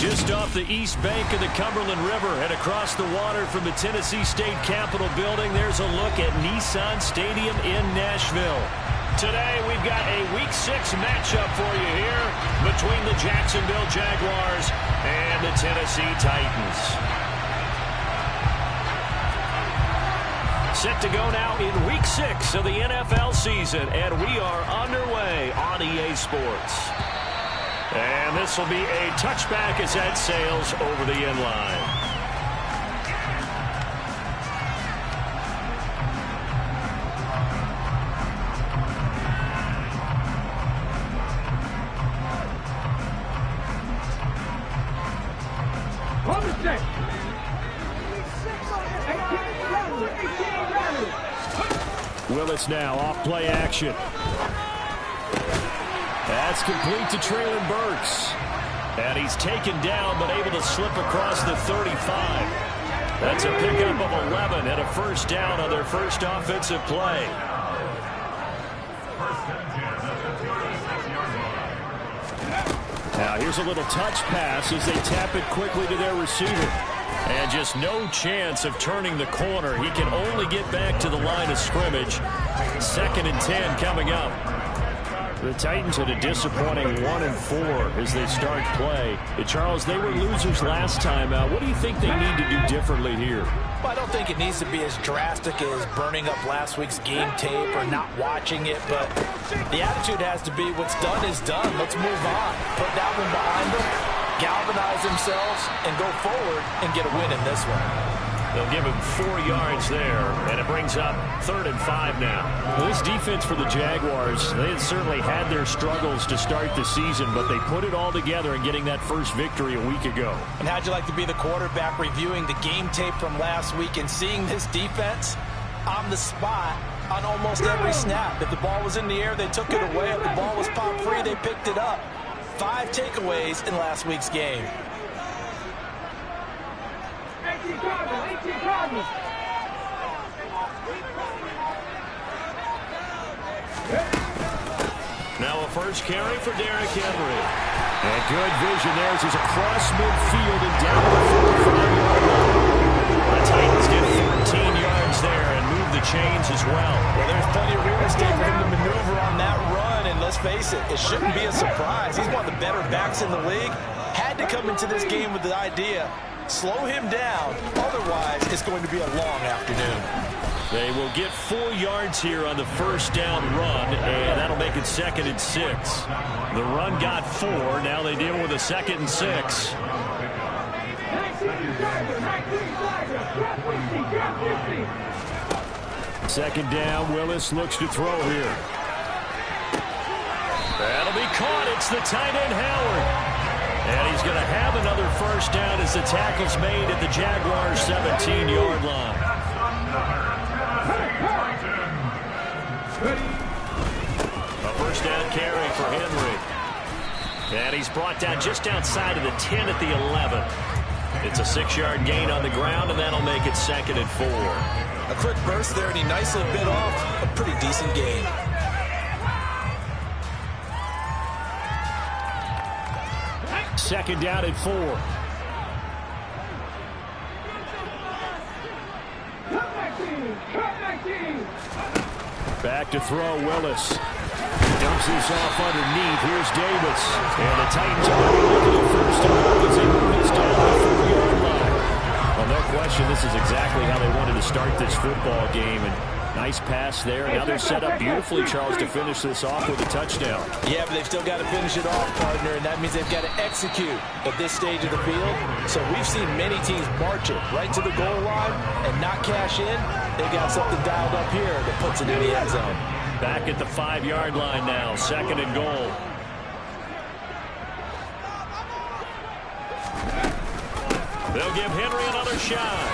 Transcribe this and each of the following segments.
Just off the east bank of the Cumberland River and across the water from the Tennessee State Capitol building, there's a look at Nissan Stadium in Nashville. Today, we've got a Week 6 matchup for you here between the Jacksonville Jaguars and the Tennessee Titans. Set to go now in Week 6 of the NFL season, and we are underway on EA Sports. And this will be a touchback as that sails over the end line. Willis now off play action. That's complete to Treylon Burks. And he's taken down but able to slip across the 35. That's a pickup of 11 and a first down on their first offensive play. Now here's a little touch pass as they tap it quickly to their receiver. And just no chance of turning the corner. He can only get back to the line of scrimmage. 2nd and 10 coming up. The Titans had a disappointing 1-4 as they start play. Charles, they were losers last time out. What do you think they need to do differently here? Well, I don't think it needs to be as drastic as burning up last week's game tape or not watching it, but the attitude has to be what's done is done. Let's move on. Put that one behind them, galvanize themselves, and go forward and get a win in this one. They'll give him 4 yards there, and it brings up 3rd and 5 now. Well, this defense for the Jaguars, they had certainly had their struggles to start the season, but they put it all together in getting that first victory a week ago. And how'd you like to be the quarterback reviewing the game tape from last week and seeing this defense on the spot on almost every snap? If the ball was in the air, they took it away. If the ball was popped free, they picked it up. 5 takeaways in last week's game. Now a first carry for Derrick Henry. And good vision there as he's across midfield and down the 45-yard line. The Titans get 14 yards there and move the chains as well. Well, there's plenty of real estate for him to maneuver on that run, and let's face it, it shouldn't be a surprise. He's one of the better backs in the league. Had to come into this game with the idea, slow him down, otherwise it's going to be a long afternoon. They will get 4 yards here on the first down run, and that'll make it 2nd and 6. The run got 4. Now they deal with a 2nd and 6. Second down, Willis looks to throw here. That'll be caught. It's the tight end, Howard. And he's going to have another first down as the tackle's made at the Jaguars' 17-yard line. A first down carry for Henry. And he's brought down just outside of the 10 at the 11. It's a 6-yard gain on the ground, and that'll make it 2nd and 4. A quick burst there, and he nicely bit off a pretty decent gain. Second down and 4. Back to throw, Willis. Dumps this off underneath. Here's Davis. And the Titans are looking at first and goal as they move this down the 4-yard line. Well, no question, this is exactly how they wanted to start this football game. And nice pass there. Now they're set up beautifully, Charles, to finish this off with a touchdown. Yeah, but they've still got to finish it off, partner, and that means they've got to execute at this stage of the field. So we've seen many teams march it right to the goal line and not cash in. They've got something dialed up here that puts it in the end zone. Back at the 5-yard line now, 2nd and goal. They'll give Henry another shot.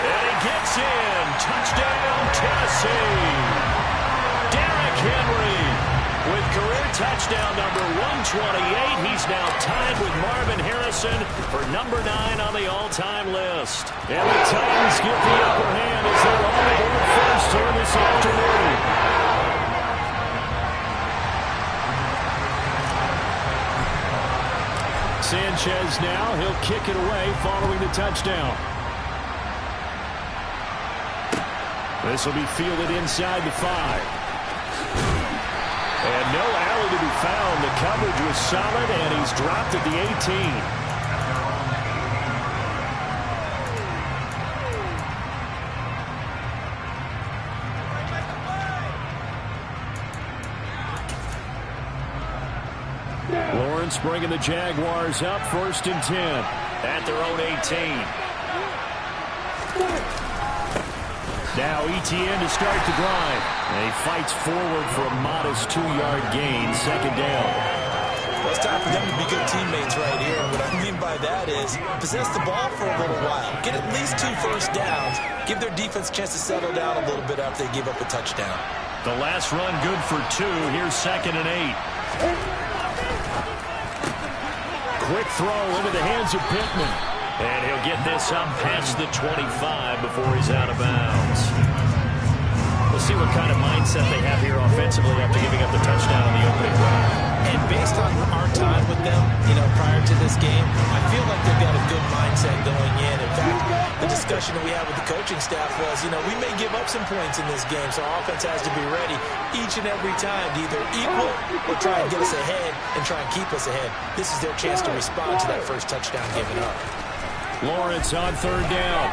And he gets in. Touchdown, Tennessee. Derrick Henry with career touchdown number 128. He's now tied with Marvin Harrison for number 9 on the all-time list. And the Titans get the upper hand as they're on the board first here this afternoon. Sanchez now. He'll kick it away following the touchdown. This will be fielded inside the 5. And no alley to be found. The coverage was solid, and he's dropped at the 18. Lawrence bringing the Jaguars up 1st and 10 at their own 18. Now Etienne to start the drive. And he fights forward for a modest 2-yard gain. 2nd down. Well, it's time for them to be good teammates right here. What I mean by that is possess the ball for a little while. Get at least 2 first downs. Give their defense a chance to settle down a little bit after they give up a touchdown. The last run good for 2. Here's 2nd and 8. Quick throw into the hands of Pittman. And he'll get this up past the 25 before he's out of bounds. We'll see what kind of mindset they have here offensively after giving up the touchdown on the opening drive. And based on our time with them, prior to this game, I feel like they've got a good mindset going in. In fact, the discussion that we had with the coaching staff was, we may give up some points in this game, so our offense has to be ready each and every time to either equal or try and get us ahead and try and keep us ahead. This is their chance to respond to that first touchdown given up. Lawrence on 3rd down.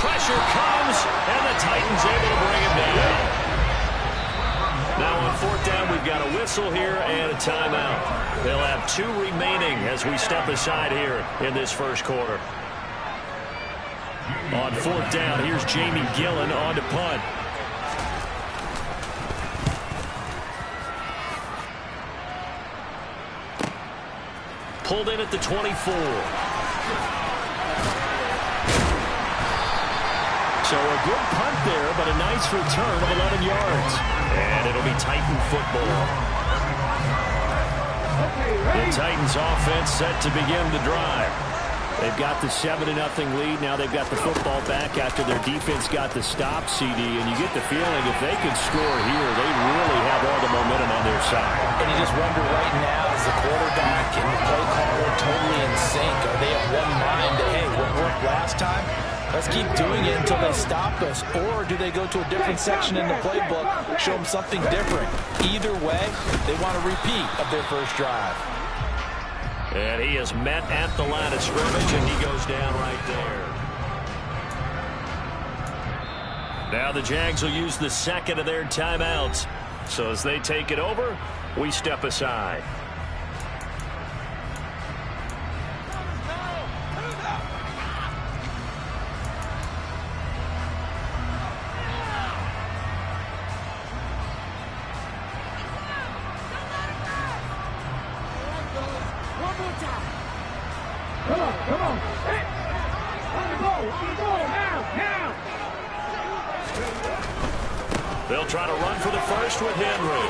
Pressure comes, and the Titans able to bring him down. Now on 4th down, we've got a whistle here and a timeout. They'll have 2 remaining as we step aside here in this first quarter. On 4th down, here's Jamie Gillen on to punt. Pulled in at the 24. So a good punt there, but a nice return of 11 yards. And it'll be Titan football. The Titans offense set to begin the drive. They've got the 7-0 lead. Now they've got the football back after their defense got the stop, CD. And you get the feeling if they could score here, they really have all the momentum on their side. And you just wonder right now, is the quarterback and the play caller totally in sync? Are they of one mind that, hey, what worked last time? Let's keep doing it until they stop us. Or do they go to a different section in the playbook, show them something different? Either way, they want a repeat of their first drive. And he is met at the line of scrimmage, and he goes down right there. Now the Jags will use the 2nd of their timeouts. So as they take it over, we step aside. They'll try to run for the first with Henry.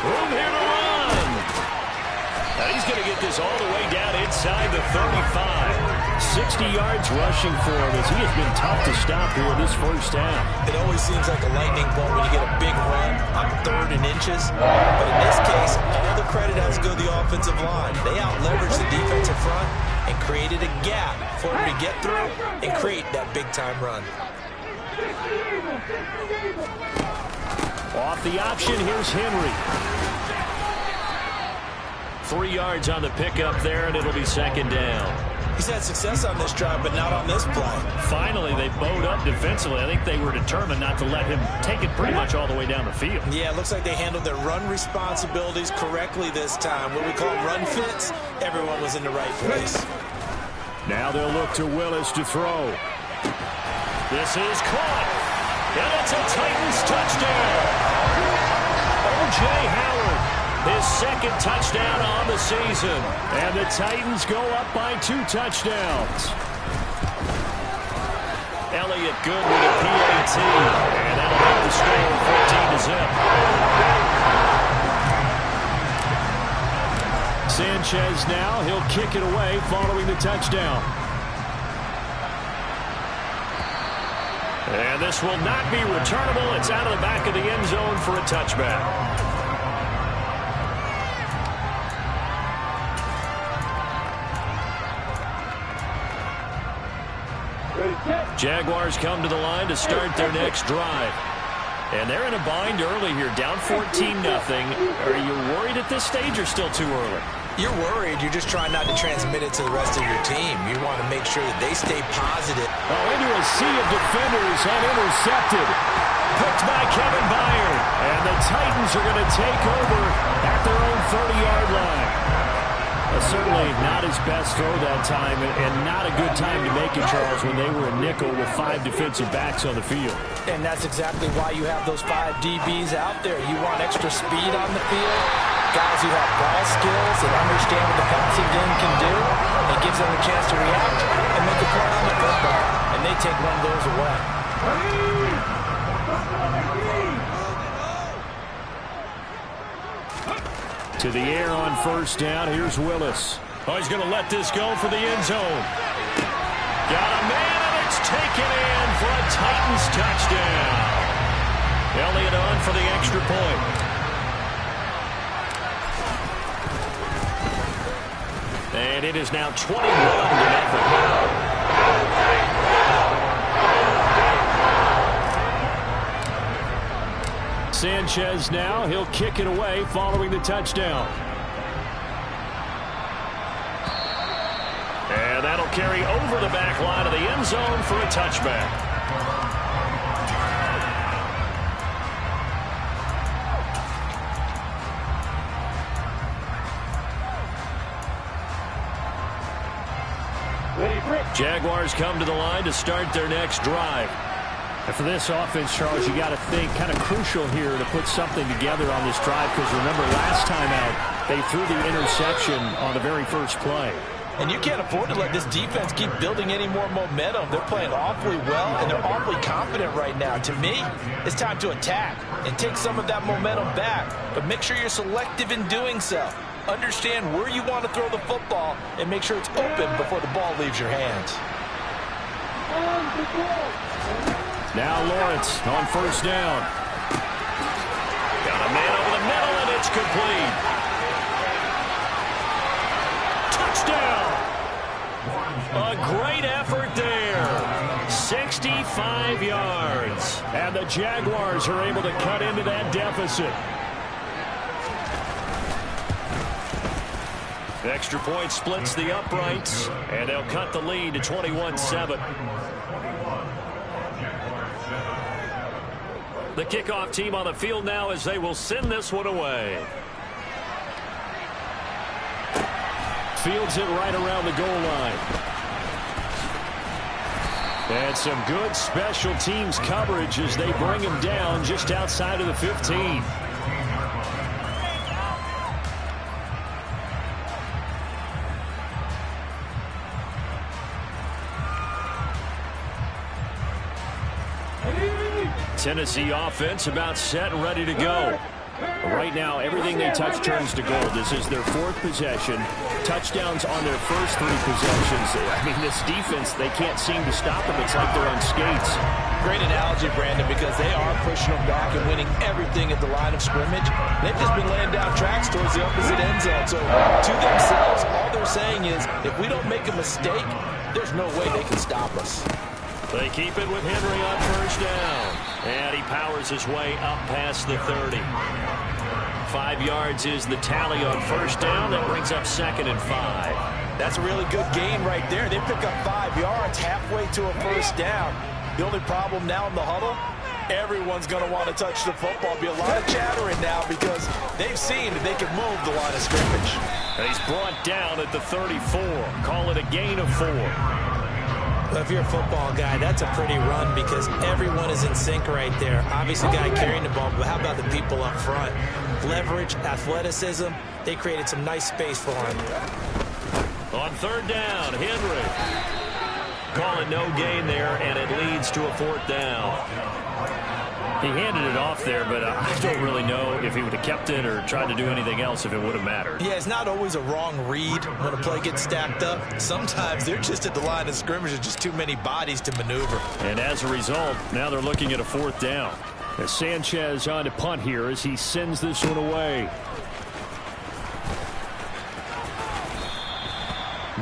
Room here to run. Now he's going to get this all the way down inside the 35. 60 yards rushing for him as he has been tough to stop here in this first half. It always seems like a lightning bolt when you get a big run on 3rd and inches. But in this case, all the credit has to go to the offensive line. They out-leveraged the defensive front and created a gap for him to get through and create that big-time run. Off the option, here's Henry. 3 yards on the pickup there, and it'll be 2nd down. He's had success on this drive, but not on this play. Finally, they bowed up defensively. I think they were determined not to let him take it pretty much all the way down the field. Yeah, it looks like they handled their run responsibilities correctly this time. What we call run fits, everyone was in the right place. Now they'll look to Willis to throw. This is caught. And it's a Titans touchdown. O.J. Howard, his 2nd touchdown on the season. And the Titans go up by 2 touchdowns. Elliott good with a PAT. And that'll make the score 14-0. Sanchez now, he'll kick it away following the touchdown. And this will not be returnable. It's out of the back of the end zone for a touchback. Jaguars come to the line to start their next drive. And they're in a bind early here, down 14-0. Are you worried at this stage or still too early? You're worried. You're just trying not to transmit it to the rest of your team. You want to make sure that they stay positive. Oh, into a sea of defenders and intercepted. Picked by Kevin Byard. And the Titans are going to take over at their own 30-yard line. Certainly not his best throw that time, and not a good time to make it, Charles, when they were a nickel with 5 defensive backs on the field. And that's exactly why you have those 5 DBs out there. You want extra speed on the field, guys who have ball skills and understand what the passing game can do. It gives them a chance to react and make a play on the football, and they take one of those away. To the air on first down. Here's Willis. Oh, he's going to let this go for the end zone. Got a man, and it's taken in for a Titans touchdown. Elliott on for the extra point. And it is now 21-0. Sanchez now, he'll kick it away following the touchdown. And that'll carry over the back line of the end zone for a touchback. Jaguars come to the line to start their next drive. And for this offense, Charles, you got to think kind of crucial here to put something together on this drive, because remember last time out they threw the interception on the very first play. And you can't afford to let this defense keep building any more momentum. They're playing awfully well, and they're awfully confident right now. To me, it's time to attack and take some of that momentum back, but make sure you're selective in doing so. Understand where you want to throw the football and make sure it's open before the ball leaves your hands. Now Lawrence on first down. Got a man over the middle, and it's complete. Touchdown! A great effort there. 65 yards. And the Jaguars are able to cut into that deficit. Extra point splits the uprights, and they'll cut the lead to 21-7. The kickoff team on the field now as they will send this one away. Fields it right around the goal line. And some good special teams coverage as they bring him down just outside of the 15. Tennessee offense about set and ready to go. Right now, everything they touch turns to gold. This is their 4th possession. Touchdowns on their first 3 possessions. I mean, this defense, they can't seem to stop them. It's like they're on skates. Great analogy, Brandon, because they are pushing them back and winning everything at the line of scrimmage. They've just been laying down tracks towards the opposite end zone. So to themselves, all they're saying is, if we don't make a mistake, there's no way they can stop us. They keep it with Henry on first down. And he powers his way up past the 30. 5 yards is the tally on first down. That brings up 2nd and 5. That's a really good gain right there. They pick up 5 yards halfway to a first down. The only problem now in the huddle, everyone's going to want to touch the football. Be a lot of chattering now because they've seen that they can move the line of scrimmage. And he's brought down at the 34. Call it a gain of 4. Well, if you're a football guy, that's a pretty run because everyone is in sync right there. Obviously, the guy carrying the ball, but how about the people up front? Leverage, athleticism, they created some nice space for him. On third down, Henry. Call it no gain there, and it leads to a 4th down. He handed it off there, but I don't really know if he would have kept it or tried to do anything else if it would have mattered. Yeah, it's not always a wrong read when a play gets stacked up. Sometimes they're just at the line of scrimmage. There's just too many bodies to maneuver. And as a result, now they're looking at a 4th down. As Sanchez on to punt here as he sends this one away.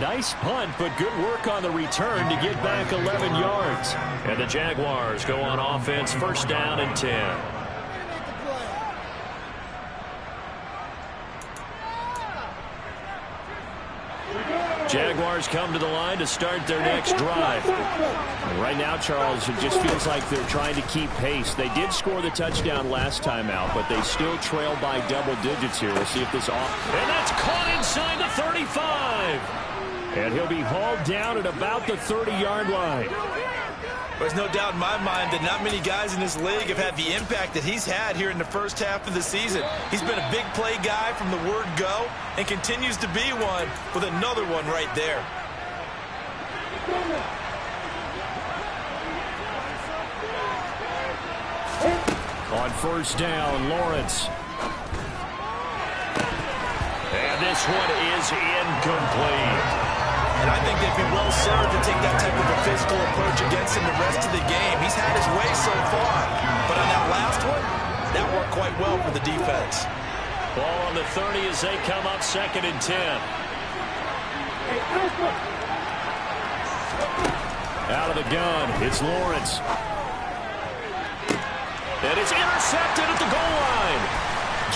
Nice punt, but good work on the return to get back 11 yards. And the Jaguars go on offense, first down and 10. Jaguars come to the line to start their next drive. Right now, Charles, it just feels like they're trying to keep pace. They did score the touchdown last time out, but they still trail by double digits here. We'll see if this off. And that's caught inside the 35. And he'll be hauled down at about the 30-yard line. There's no doubt in my mind that not many guys in this league have had the impact that he's had here in the first half of the season. He's been a big play guy from the word go and continues to be one with another one right there. On first down, Lawrence. And this one is incomplete. And I think they'd be well served to take that type of a physical approach against him the rest of the game. He's had his way so far. But on that last one, that worked quite well for the defense. Ball on the 30 as they come up second and 10. Out of the gun, it's Lawrence. And it's intercepted at the goal line.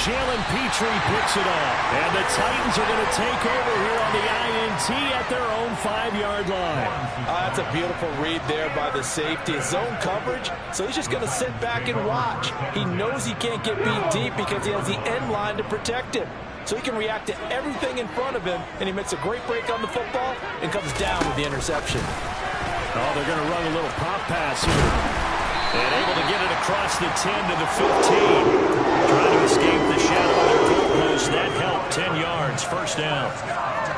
Jalen Petrie picks it up. And the Titans are going to take over here on the INT at their own 5-yard line. That's a beautiful read there by the safety. Zone coverage, so he's just going to sit back and watch. He knows he can't get beat deep because he has the end line to protect him. So he can react to everything in front of him, and he makes a great break on the football and comes down with the interception. Oh, they're going to run a little pop pass here. And able to get it across the 10 to the 15. Trying to escape the shadow of their goalpost. That helped. 10 yards. First down.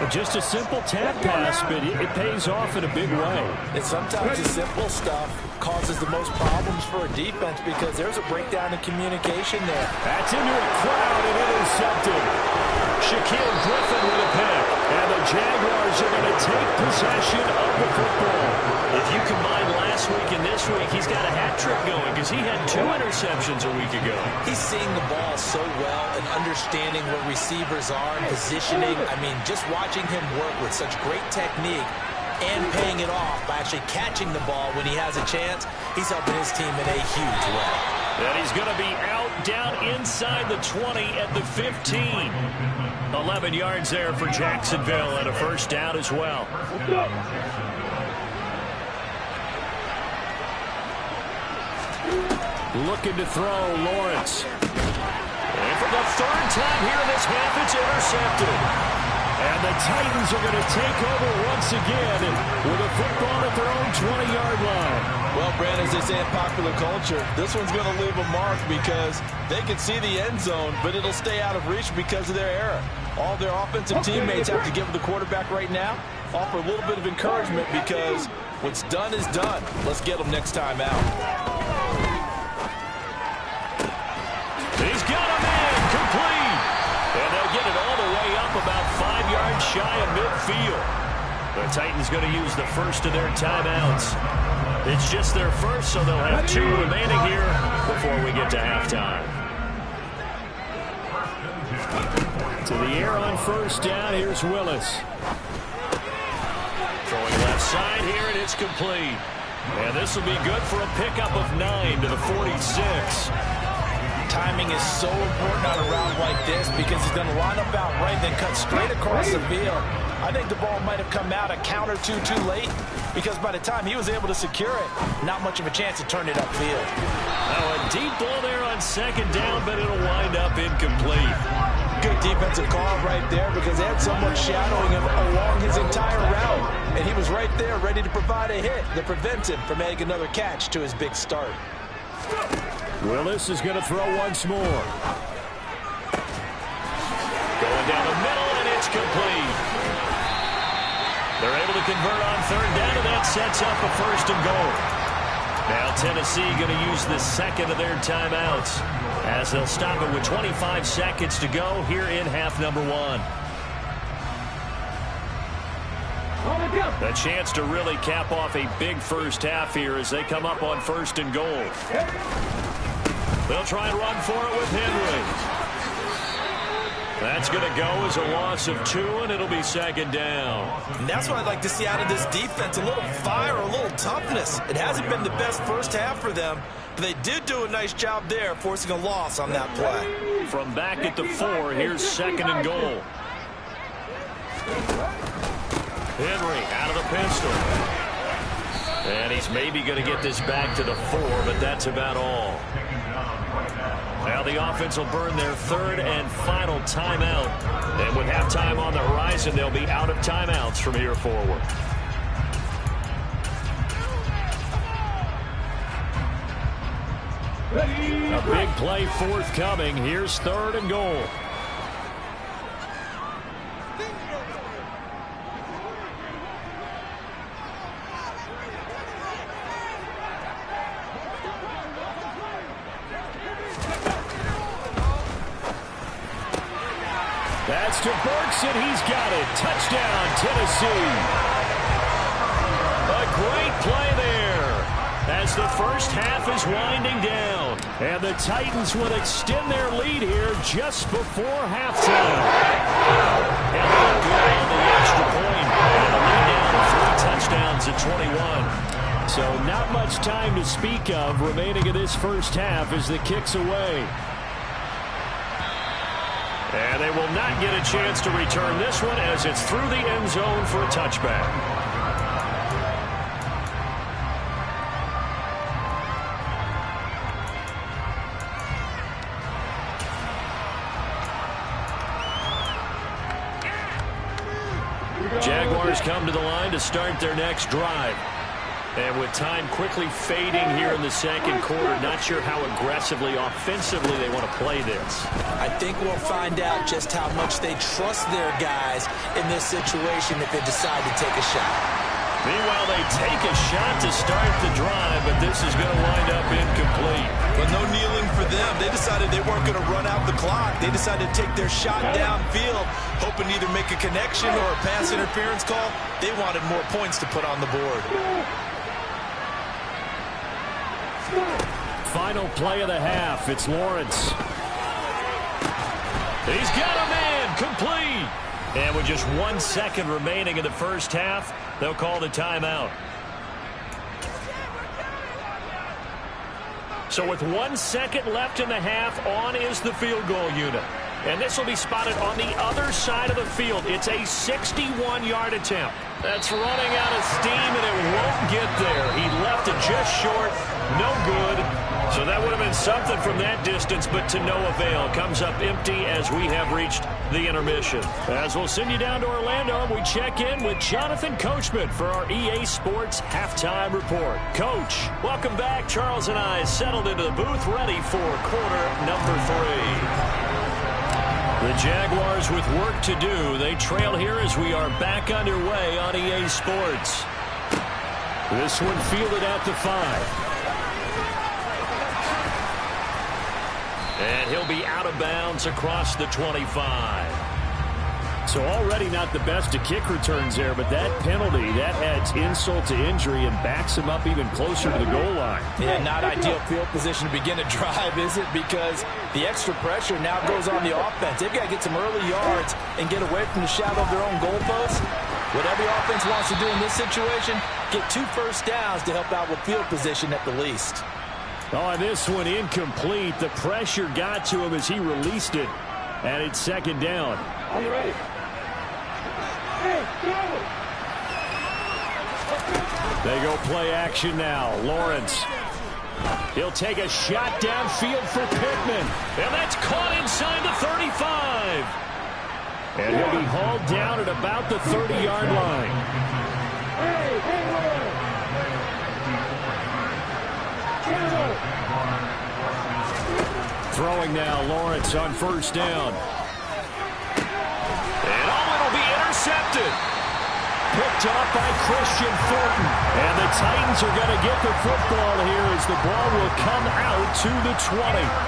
Just a simple tap pass, but it pays off in a big way. And sometimes the simple stuff causes the most problems for a defense because there's a breakdown in communication there. That's into a crowd and intercepted. Shaquille Griffin with a pick. And the Jaguars are going to take possession of the football. If you combine last week and this week, he's got a hat trick going because he had 2 interceptions a week ago. He's seeing the ball so well and understanding where receivers are and positioning. I mean, just watching him work with such great technique and paying it off by actually catching the ball when he has a chance, he's helping his team in a huge way. And he's going to be out down inside the 20 at the 15. 11 yards there for Jacksonville and a first down as well. Looking to throw, Lawrence. And for the 3rd time here in this half, it's intercepted. And the Titans are going to take over once again with a football at their own 20-yard line. Well, Brandon, as they say in popular culture, this one's going to leave a mark because they can see the end zone, but it'll stay out of reach because of their error. All their offensive teammates have to give the quarterback right now, offer a little bit of encouragement because what's done is done. Let's get them next time out. He's got him in, complete. And they'll get it all the way up about 5 yards shy of midfield. The Titans going to use the first of their timeouts. It's just their first, so they'll have 2 remaining here before we get to halftime. To the air on first down, here's Willis. Throwing left side here, and it's complete. And this will be good for a pickup of 9 to the 46. Timing is so important on a route like this because he's going to line up out right, then cut straight across the field. I think the ball might have come out a count or two too late because by the time he was able to secure it, not much of a chance to turn it upfield. Now a deep ball there on second down, but it'll wind up incomplete. Good defensive call right there because they had someone shadowing him along his entire route, and he was right there ready to provide a hit to prevent him from adding another catch to his big start. Willis is going to throw once more. Going down the middle, and it's complete. They're able to convert on third down, and that sets up a first and goal. Now Tennessee going to use the second of their timeouts as they'll stop it with 25 seconds to go here in half number 1. A chance to really cap off a big first half here as they come up on first and goal. They'll try and run for it with Henry. That's going to go as a loss of 2, and it'll be second down. And that's what I'd like to see out of this defense, a little fire, a little toughness. It hasn't been the best first half for them, but they did do a nice job there, forcing a loss on that play. From back at the 4, here's second and goal. Henry out of the pistol. And he's maybe going to get this back to the 4, but that's about all. Now the offense will burn their third and final timeout. And with halftime on the horizon, they'll be out of timeouts from here forward. A big play forthcoming. Here's third and goal. That's to Burks, and he's got it. Touchdown, Tennessee. A great play there as the first half is winding down. And the Titans will extend their lead here just before halftime. And they'll go on the extra point. And a lead down 3 touchdowns at 21. So not much time to speak of remaining in this first half as the kick's away. And they will not get a chance to return this one as it's through the end zone for a touchback. Jaguars come to the line to start their next drive. And with time quickly fading here in the second quarter, not sure how aggressively, offensively they want to play this. I think we'll find out just how much they trust their guys in this situation if they decide to take a shot. Meanwhile, they take a shot to start the drive, but this is going to wind up incomplete. But no kneeling for them. They decided they weren't going to run out the clock. They decided to take their shot downfield, hoping to either make a connection or a pass interference call. They wanted more points to put on the board. Final play of the half. It's Lawrence. He's got a man complete. And with just 1 second remaining in the first half, they'll call the timeout. So with 1 second left in the half, on is the field goal unit. And this will be spotted on the other side of the field. It's a 61-yard attempt. That's running out of steam, and it won't get there. He left it just short. No good. So that would have been something from that distance, but to no avail. Comes up empty as we have reached the intermission. As we'll send you down to Orlando, we check in with Jonathan Coachman for our EA Sports Halftime Report. Coach, welcome back. Charles and I settled into the booth, ready for quarter number 3. The Jaguars with work to do. They trail here as we are back underway on EA Sports. This one fielded at the 5. And he'll be out of bounds across the 25. So already not the best of kick returns there, but that penalty, that adds insult to injury and backs him up even closer to the goal line. Yeah, not ideal field position to begin a drive, is it? Because the extra pressure now goes on the offense. They've got to get some early yards and get away from the shadow of their own goalposts. What every offense wants to do in this situation, get 2 first downs to help out with field position at the least. Oh, this one incomplete. The pressure got to him as he released it. And it's second down. Are you ready? Hey, go! They go play action now. Lawrence. He'll take a shot downfield for Pittman. And that's caught inside the 35. And he'll be hauled down at about the 30-yard line. Throwing now, Lawrence on first down. And it'll be intercepted. Picked off by Christian Thornton. And the Titans are going to get the football here as the ball will come out to the 20.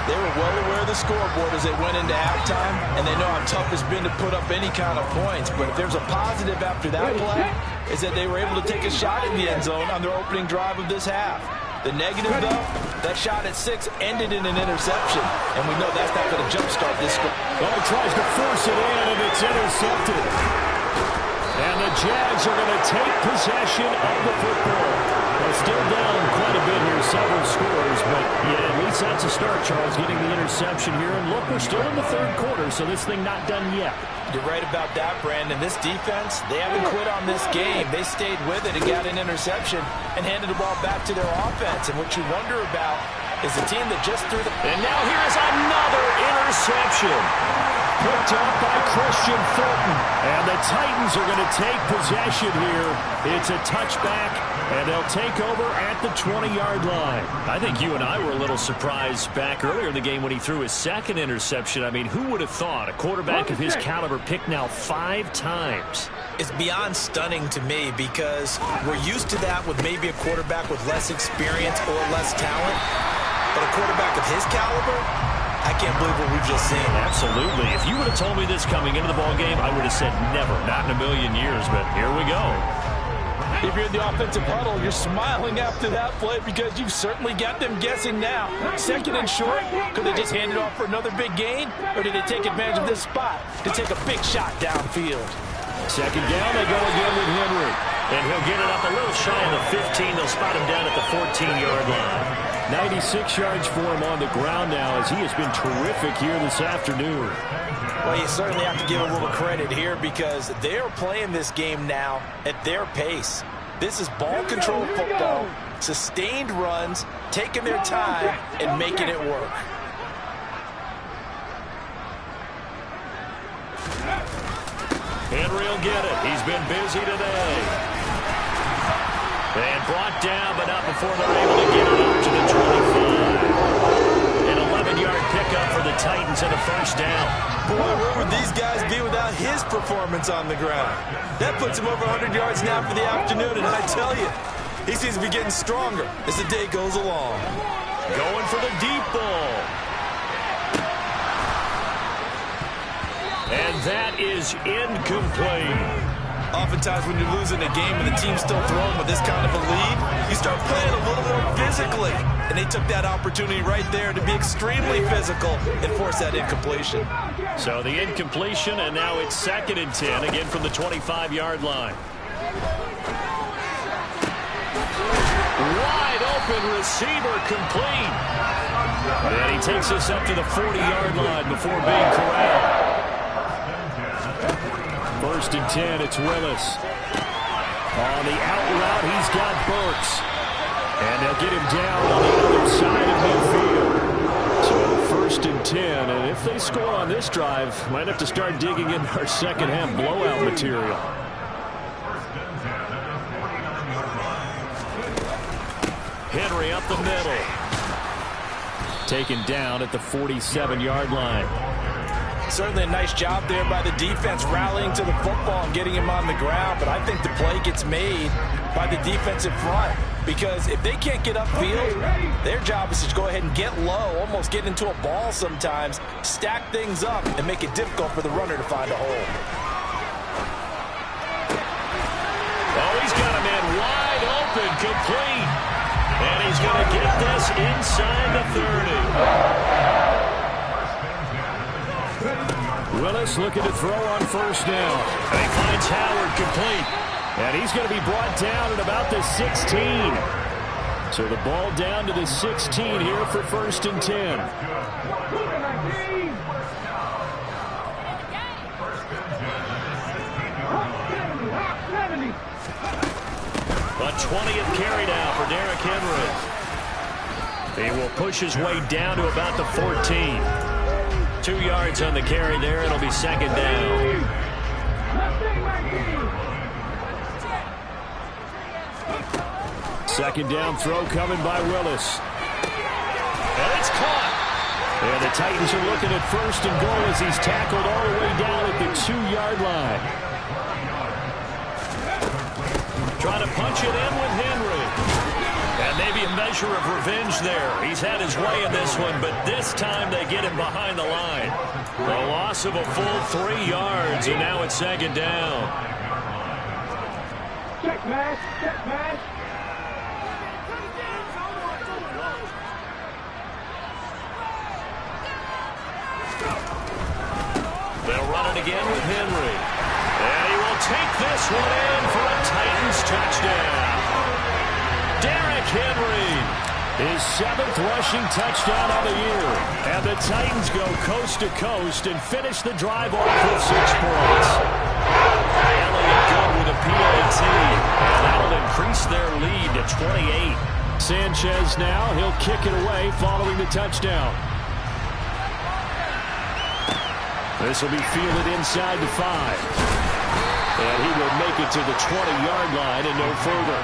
They were well aware of the scoreboard as they went into halftime, and they know how tough it's been to put up any kind of points. But if there's a positive after that play, is that they were able to take a shot in the end zone on their opening drive of this half. The negative, though, that shot at 6 ended in an interception, and we know that's not going to jumpstart this score. Oh, he tries to force it in, and it's intercepted. And the Jags are going to take possession of the football. They're still down quite a bit here, several scores, but yeah, at least that's a start, Charles, getting the interception here. And look, we're still in the third quarter, so this thing not done yet. You're right about that, Brandon. This defense, they haven't quit on this game. They stayed with it and got an interception and handed the ball back to their offense. And what you wonder about is the team that just threw the... And now here is another interception. Picked up by Christian Thornton. And the Titans are going to take possession here. It's a touchback, and they'll take over at the 20-yard line. I think you and I were a little surprised back earlier in the game when he threw his second interception. I mean, who would have thought a quarterback of his caliber picked now 5 times? It's beyond stunning to me because we're used to that with maybe a quarterback with less experience or less talent. But a quarterback of his caliber, I can't believe what we've just seen. Absolutely. If you would have told me this coming into the ballgame, I would have said never, not in a million years, but here we go. If you're in the offensive huddle, you're smiling after that play because you've certainly got them guessing now. Second and short, could they just hand it off for another big gain? Or did they take advantage of this spot to take a big shot downfield? Second down, they go again with Henry. And he'll get it up a little shy of the 15. They'll spot him down at the 14-yard line. 96 yards for him on the ground now as he has been terrific here this afternoon. Well, you certainly have to give a little credit here because they're playing this game now at their pace. This is ball control football, sustained runs, taking their time, and making it work. Henry will get it. He's been busy today. And brought down, but not before they're able to get it up to the 25. An 11-yard pickup for the Titans and a first down. Boy, where would these guys be without his performance on the ground? That puts him over 100 yards now for the afternoon, and I tell you, he seems to be getting stronger as the day goes along. Going for the deep ball. And that is incomplete. Oftentimes when you're losing a game and the team's still throwing with this kind of a lead, you start playing a little more physically. And they took that opportunity right there to be extremely physical and force that incompletion. So the incompletion, and now it's 2nd and 10, again from the 25-yard line. Wide open receiver complete. And he takes us up to the 40-yard line before being corralled. 1st and 10, it's Willis. On the out route, he's got Burks. And they'll get him down on the other side of midfield. So 1st and 10, and if they score on this drive, might have to start digging in our second-half blowout material. Henry up the middle. Taken down at the 47-yard line. Certainly a nice job there by the defense rallying to the football and getting him on the ground, but I think the play gets made by the defensive front because if they can't get upfield, their job is to go ahead and get low, almost get into a ball sometimes, stack things up, and make it difficult for the runner to find a hole. Oh, he's got a man wide open, complete. And he's going to get this inside the 30. Willis looking to throw on 1st down. And he finds Howard complete. And he's going to be brought down at about the 16. So the ball down to the 16 here for 1st and 10. A 20th carry now for Derrick Henry. He will push his way down to about the 14. 2 yards on the carry there. It'll be 2nd down. Second down throw coming by Willis. And it's caught. And the Titans are looking at 1st and goal as he's tackled all the way down at the 2-yard line. Trying to punch it in with Henry. And maybe a measure of revenge there. He's had his way in this one, but this time they get him behind the line. A loss of a full 3 yards, and now it's 2nd down. Check, man. Check, man. again with Henry. And he will take this one in for a Titans touchdown. Derrick Henry, his 7th rushing touchdown of the year. And the Titans go coast to coast and finish the drive off with 6 points. Elliott good with a PAT. And that'll increase their lead to 28. Sanchez now, he'll kick it away following the touchdown. This will be fielded inside the 5. And he will make it to the 20-yard line and no further.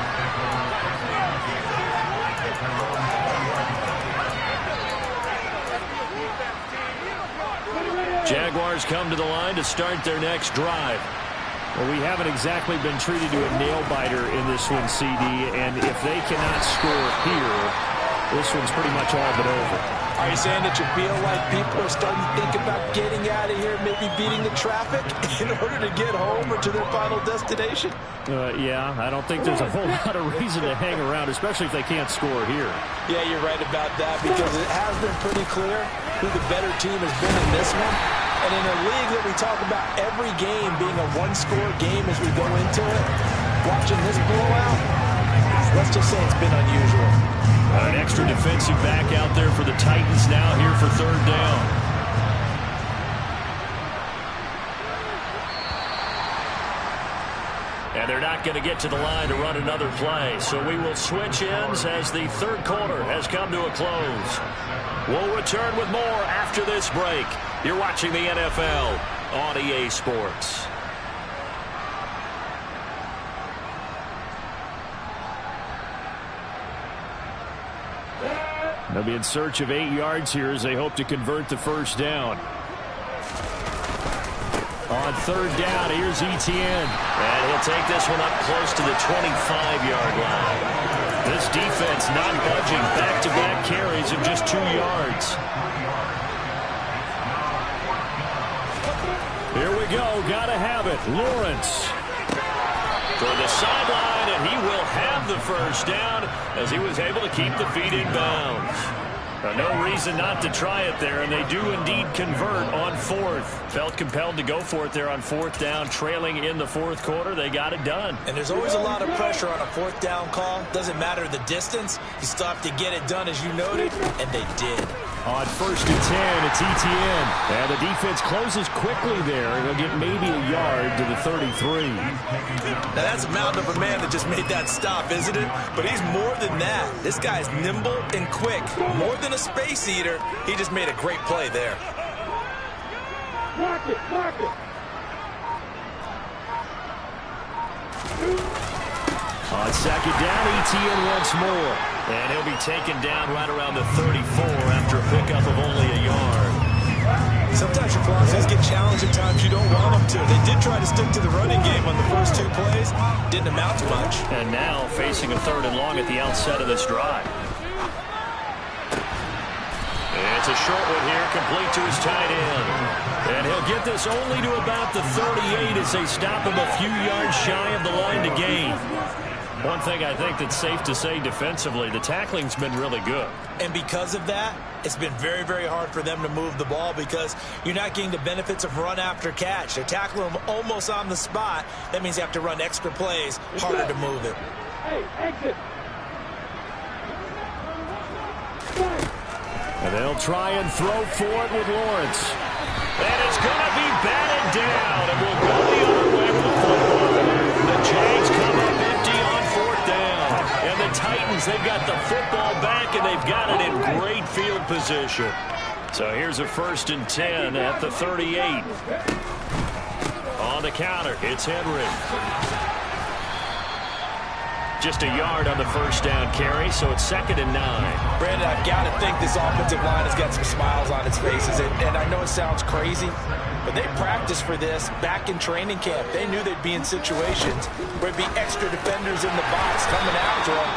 Jaguars come to the line to start their next drive. Well, we haven't exactly been treated to a nail-biter in this one, CD, and if they cannot score here, this one's pretty much all but over. Are you saying that you feel like people are starting to think about getting out of here, maybe beating the traffic in order to get home or to their final destination? Yeah, I don't think there's a whole lot of reason to hang around, especially if they can't score here. Yeah, you're right about that, because it has been pretty clear who the better team has been in this one. And in a league that we talk about every game being a one-score game as we go into it, watching this blowout, let's just say it's been unusual. An extra defensive back out there for the Titans now here for 3rd down. And they're not going to get to the line to run another play, so we will switch ends as the 3rd quarter has come to a close. We'll return with more after this break. You're watching the NFL on EA Sports. They'll be in search of 8 yards here as they hope to convert the 1st down. On 3rd down, here's Etienne. And he'll take this one up close to the 25-yard line. This defense not budging. Back-to-back carries of just 2 yards. Here we go. Got to have it. Lawrence for the sideline, and he will have the 1st down as he was able to keep the feet in bounds. No reason not to try it there, and they do indeed convert on 4th. Felt compelled to go for it there on 4th down, trailing in the 4th quarter. They got it done. And there's always a lot of pressure on a 4th down call. Doesn't matter the distance. You still have to get it done, as you noted, and they did. On 1st and 10, it's Etienne. And the defense closes quickly there. He'll get maybe a yard to the 33. Now, that's a mountain of a man that just made that stop, isn't it? But he's more than that. This guy's nimble and quick. More than a space eater. He just made a great play there. Mark it, mark it. On 2nd down, Etienne once more. And he'll be taken down right around the 34 after a pickup of only a yard. Sometimes your philosophies get challenged at times you don't want them to. They did try to stick to the running game on the first 2 plays. Didn't amount to much. And now facing a 3rd and long at the outset of this drive. It's a short one here, complete to his tight end. And he'll get this only to about the 38 as they stop him a few yards shy of the line to gain. One thing I think that's safe to say defensively, the tackling's been really good. And because of that, it's been very, very hard for them to move the ball because you're not getting the benefits of run after catch. They're tackling them almost on the spot. That means you have to run extra plays, harder to move it. Hey, exit. And they'll try and throw for it with Lawrence. And it's going to be batted down, and we'll go the other way with the football. The Jags come up empty on 4th down. And the Titans, they've got the football back, and they've got it in great field position. So here's a 1st and 10 at the 38. On the counter, it's Henry. Just a yard on the 1st down carry, so it's 2nd and 9. Brandon, I've got to think this offensive line has got some smiles on its faces. And I know it sounds crazy, but they practiced for this back in training camp. They knew they'd be in situations where there'd be extra defenders in the box coming after them,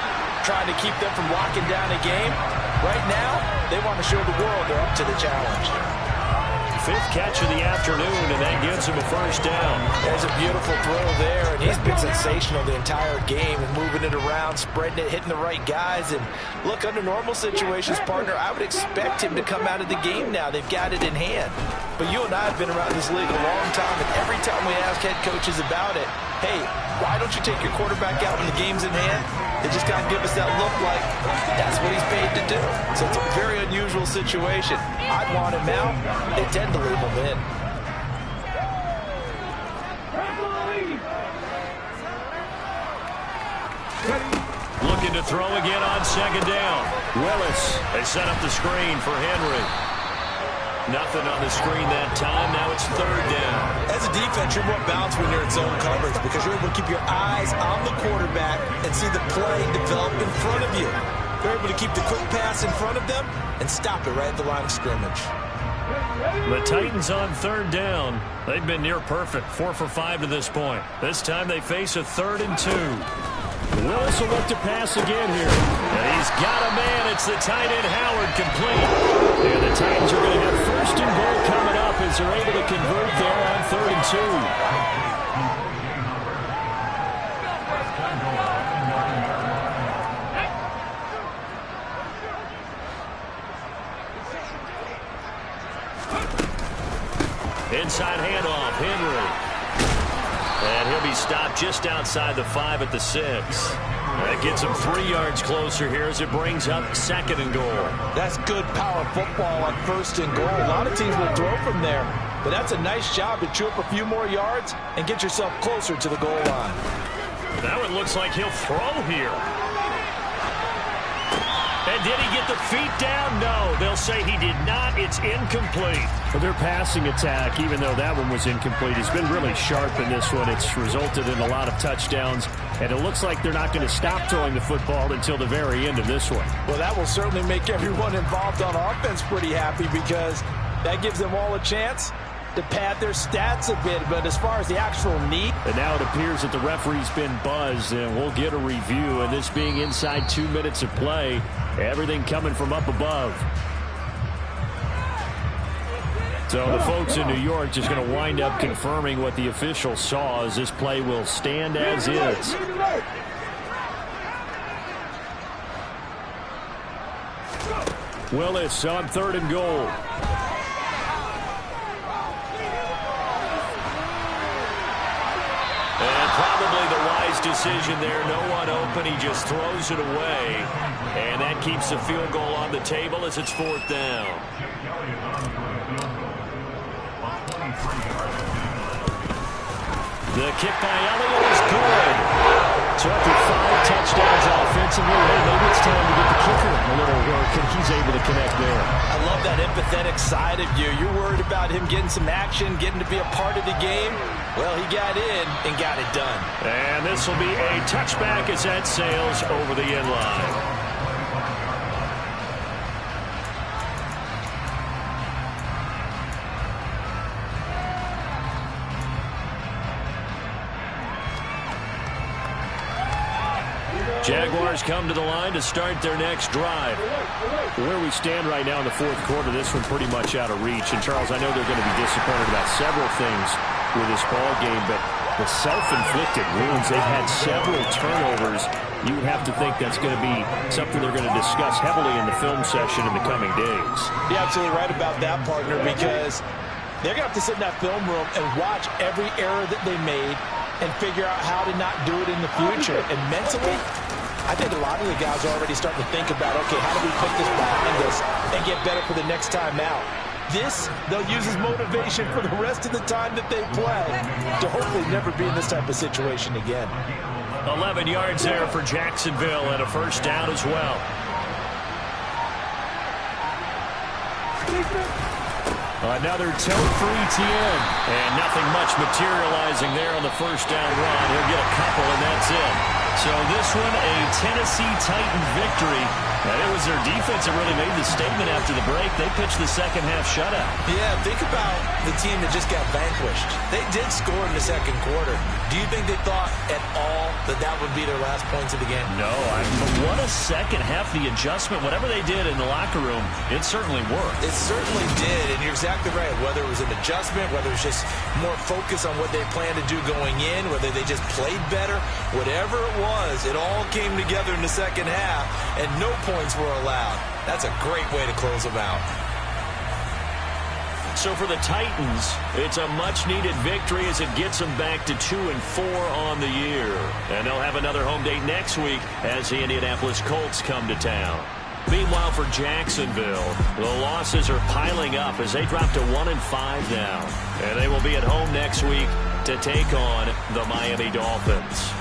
trying to keep them from locking down a game. Right now, they want to show the world they're up to the challenge. Fifth catch of the afternoon, and that gets him a first down. There's a beautiful throw there, and he's been sensational the entire game, moving it around, spreading it, hitting the right guys. And look, under normal situations, partner, I would expect him to come out of the game now. They've got it in hand. But you and I have been around this league a long time, and every time we ask head coaches about it, hey, why don't you take your quarterback out when the game's in hand? They just kind of give us that look like that's what he's paid to do. So it's a very unusual situation. I'd want him out. They tend to leave him in. Looking to throw again on second down. Willis, they set up the screen for Henry. Nothing on the screen that time. Now it's third down. As a defense, you're more balanced when you're in zone coverage because you're able to keep your eyes on the quarterback and see the play develop in front of you. You're able to keep the quick pass in front of them and stop it right at the line of scrimmage. The Titans on third down. They've been near perfect, 4 for 5 to this point. This time they face a 3rd and 2. Willis will look to pass again here. And he's got a man. It's the tight end Howard, complete. And the Titans are going to have first and goal coming up as they're able to convert there on 3rd and 2. Inside handoff, Henry. And he'll be stopped just outside the 5 at the 6. That gets him 3 yards closer here as it brings up 2nd and goal. That's good power football on 1st and goal. A lot of teams will throw from there, but that's a nice job to chew up a few more yards and get yourself closer to the goal line. Now it looks like he'll throw here. And did he get the feet down? No, they'll say he did not. It's incomplete. For their passing attack, even though that one was incomplete, has been really sharp in this one. It's resulted in a lot of touchdowns, and it looks like they're not going to stop throwing the football until the very end of this one. Well, that will certainly make everyone involved on offense pretty happy because that gives them all a chance to pad their stats a bit. But as far as the actual need. And now it appears that the referee's been buzzed, and we'll get a review. And this being inside 2 minutes of play, everything coming from up above. So the folks in New York just going to wind up confirming what the official saw as this play will stand as is. Willis on 3rd and goal. And probably the wise decision there. No one open. He just throws it away. And that keeps the field goal on the table as it's 4th down. The kick by Elliott is good. So after 5 touchdowns offensively, maybe it's time to get the kicker a little work, and he's able to connect there. I love that empathetic side of you. You're worried about him getting some action, getting to be a part of the game. Well, he got in and got it done. And this will be a touchback as that sails over the end line. Jaguars come to the line to start their next drive. Where we stand right now in the 4th quarter, this one pretty much out of reach. And, Charles, I know they're going to be disappointed about several things with this ball game, but the self-inflicted wounds, they've had several turnovers. You have to think that's going to be something they're going to discuss heavily in the film session in the coming days. You're absolutely right about that, partner, because they're going to have to sit in that film room and watch every error that they made and figure out how to not do it in the future. And mentally, I think a lot of the guys are already starting to think about, okay, how do we put this behind us and get better for the next time out? This, they'll use as motivation for the rest of the time that they play to hopefully never be in this type of situation again. 11 yards there for Jacksonville and a first down as well. Another tote for ETN. And nothing much materializing there on the first down run. He'll get a couple, and that's it. So this one, a Tennessee Titan victory. And it was their defense that really made the statement after the break. They pitched the second half shutout. Yeah, think about the team that just got vanquished. They did score in the second quarter. Do you think they thought at all that that would be their last points of the game? No, what a second half. The adjustment, whatever they did in the locker room, it certainly worked. It certainly did, and you're exactly right. Whether it was an adjustment, whether it was just more focus on what they planned to do going in, whether they just played better, whatever it was, it all came together in the second half, and no points were allowed. That's a great way to close them out. So for the Titans, it's a much-needed victory as it gets them back to 2-4 on the year. And they'll have another home date next week as the Indianapolis Colts come to town. Meanwhile, for Jacksonville, the losses are piling up as they drop to 1-5 now. And they will be at home next week to take on the Miami Dolphins.